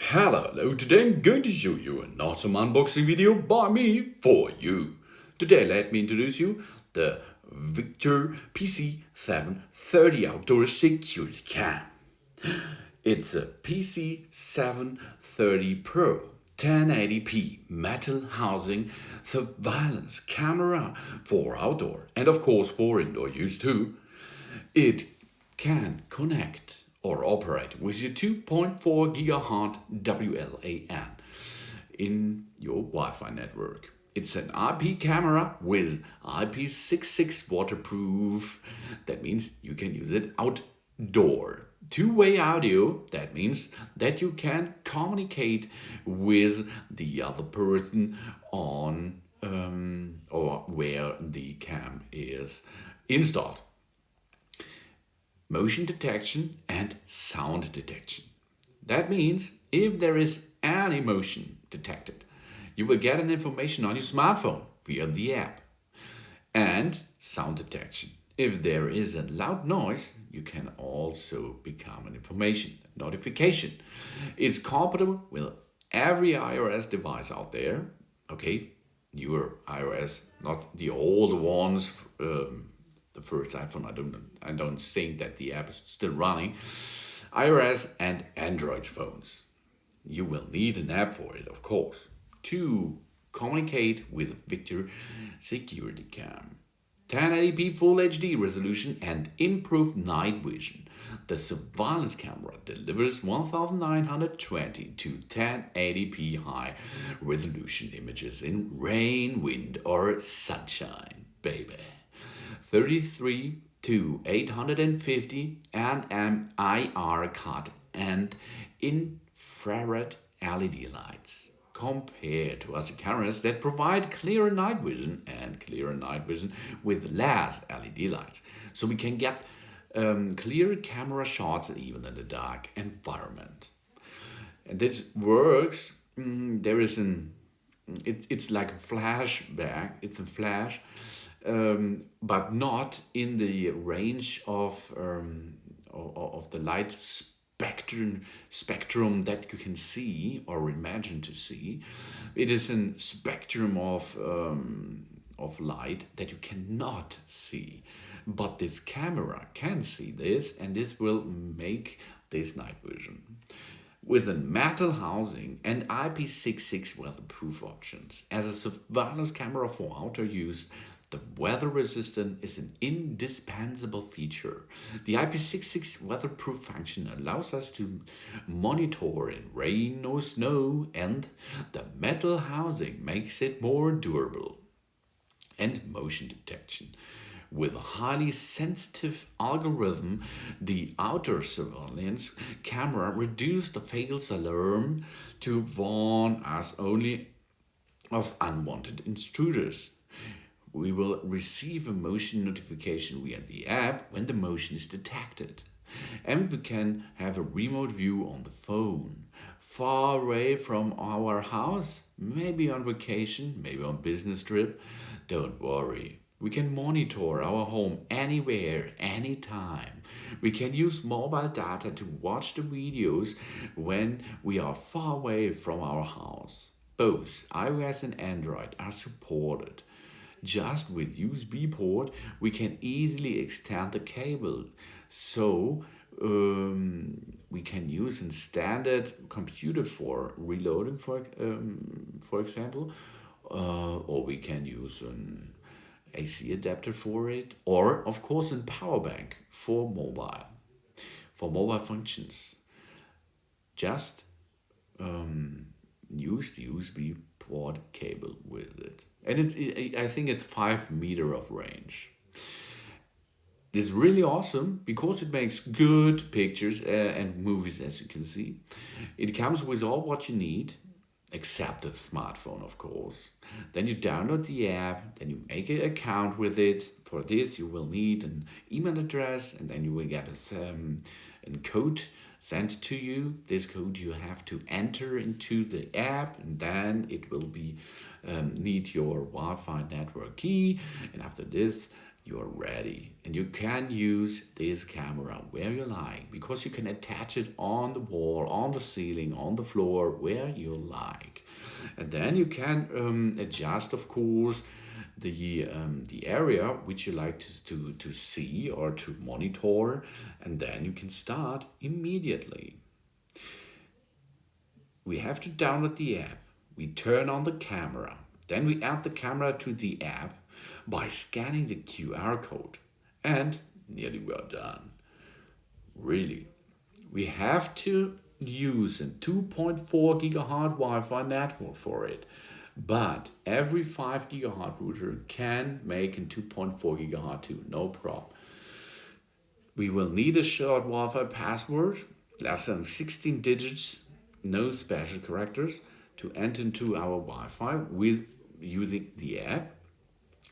Hello, today I'm going to show you an awesome unboxing video by me for you. Today let me introduce you the Victor PC730 Outdoor Security Cam. It's a PC730Pro 1080p metal housing surveillance camera for outdoor and of course for indoor use too. It can connect or operate with your 2.4 GHz WLAN in your Wi-Fi network. It's an IP camera with IP66 waterproof. That means you can use it outdoor. Two-way audio, that means that you can communicate with the other person on or where the cam is installed. Motion detection and sound detection. That means if there is any motion detected, you will get an information on your smartphone via the app. And sound detection. If there is a loud noise, you can also become an information notification. It's compatible with every iOS device out there. Okay, newer iOS, not the old ones. The first iPhone, I don't think that the app is still running. iOS and Android phones. You will need an app for it, of course, to communicate with Victor Security Cam. 1080p Full HD resolution and improved night vision. The surveillance camera delivers 1920 to 1080p high resolution images in rain, wind, or sunshine, baby. 33 to 850 nm cut and infrared LED lights compared to other cameras that provide clearer night vision with less LED lights. So we can get clear camera shots even in the dark environment. And this works. It's like a flashback. It's a flash. But not in the range of the light spectrum that you can see or imagine to see. It is a spectrum of light that you cannot see, but this camera can see this, and this will make this night vision. With a metal housing and IP66 weatherproof options as a surveillance camera for outdoor use, the weather resistant is an indispensable feature. The IP66 weatherproof function allows us to monitor in rain or snow, and the metal housing makes it more durable. And motion detection. With a highly sensitive algorithm, the outdoor surveillance camera reduced the fails alarm to warn us only of unwanted intruders. We will receive a motion notification via the app when the motion is detected. And we can have a remote view on the phone, far away from our house, maybe on vacation, maybe on business trip. Don't worry. We can monitor our home anywhere, anytime. We can use mobile data to watch the videos when we are far away from our house. Both iOS and Android are supported. Just with USB port, we can easily extend the cable. So we can use a standard computer for reloading, for example, or we can use an AC adapter for it, or of course a power bank for mobile functions. Just use the USB port cable with it, and I think it's 5 meters of range. This is really awesome because it makes good pictures and movies, as you can see. It comes with all what you need, except the smartphone, of course. Then you download the app, then you make an account with it. For this, you will need an email address, and then you will get a code sent to you. This code you have to enter into the app, and then it will be need your Wi-Fi network key. And after this, you're ready. And you can use this camera where you like, because you can attach it on the wall, on the ceiling, on the floor, where you like. And then you can adjust, of course, the area which you like to see or to monitor, and then you can start immediately. We have to download the app. We turn on the camera. Then we add the camera to the app by scanning the QR code. And nearly we're done. Really. We have to use a 2.4 gigahertz Wi-Fi network for it. But every 5 gigahertz router can make a 2.4 gigahertz too, no problem. We will need a short Wi-Fi password, less than 16 digits, no special characters, to enter into our Wi-Fi with using the app,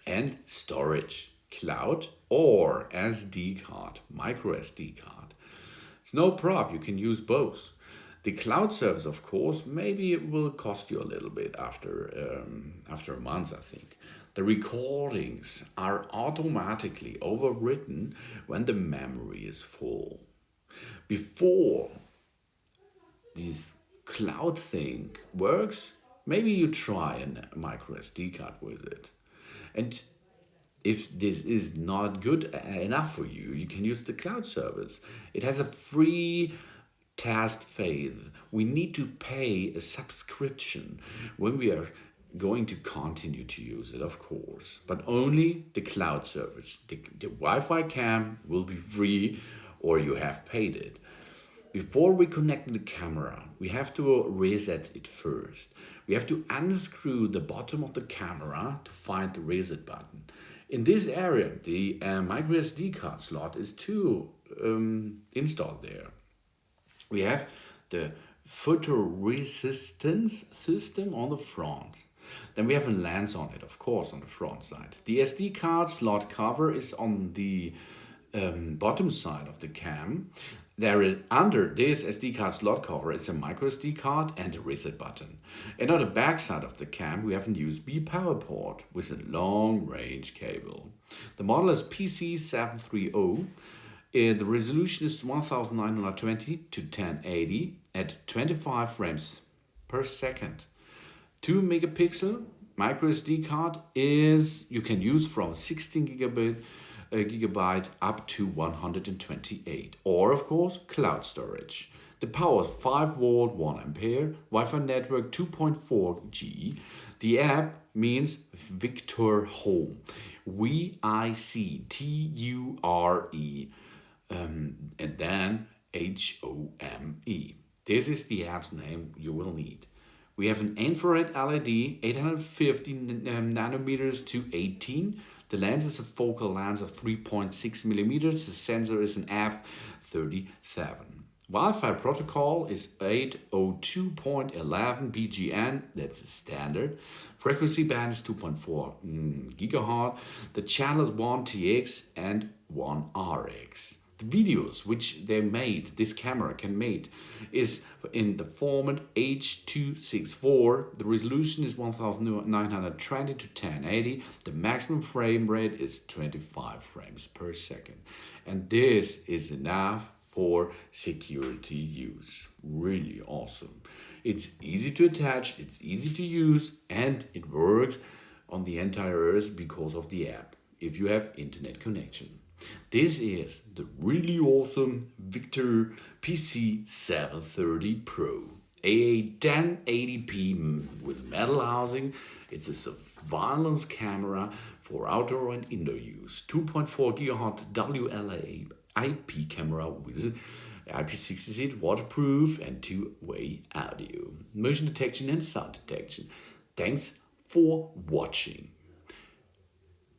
and storage, cloud or SD card, micro SD card. It's no problem, you can use both. The cloud service, of course, maybe it will cost you a little bit after a month, I think. The recordings are automatically overwritten when the memory is full. Before this cloud thing works, maybe you try a micro SD card with it. And if this is not good enough for you, you can use the cloud service. It has a free test phase. We need to pay a subscription when we are going to continue to use it, of course, but only the cloud service. The Wi-Fi cam will be free, or you have paid it. Before we connect the camera, we have to reset it first. We have to unscrew the bottom of the camera to find the reset button. In this area, the micro SD card slot is installed there. We have the photo resistance system on the front. Then we have a lens on it, of course, on the front side. The SD card slot cover is on the bottom side of the cam. There is, under this SD card slot cover, is a micro SD card and a reset button. And on the back side of the cam, we have a USB power port with a long range cable. The model is PC730. The resolution is 1920 to 1080 at 25 frames per second. 2 megapixel micro SD card is you can use from 16 gigabyte up to 128, or of course cloud storage. The power is 5 volt 1 ampere, Wi-Fi network 2.4G. The app means Victor Home, VICTURE, and then HOME. This is the app's name you will need. We have an infrared LED, 850 nanometers to 18. The lens is a focal lens of 3.6 millimeters. The sensor is an f37. Wi-Fi protocol is 802.11 BGN. That's the standard. Frequency band is 2.4 gigahertz. The channel is 1 TX and 1 RX. The videos which they made, this camera can make, is in the format H.264. The resolution is 1920 to 1080. The maximum frame rate is 25 frames per second. And this is enough for security use. Really awesome. It's easy to attach, it's easy to use, and it works on the entire Earth because of the app, if you have internet connection. This is the really awesome Victor PC730 Pro1080p with metal housing. It's a surveillance camera for outdoor and indoor use. 2.4 GHz WLAN IP camera with IP66 waterproof and two-way audio, motion detection and sound detection. Thanks for watching.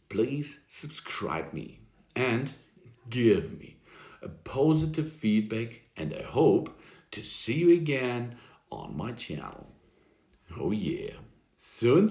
Please subscribe me and give me a positive feedback, and I hope to see you again on my channel. Oh yeah, soon.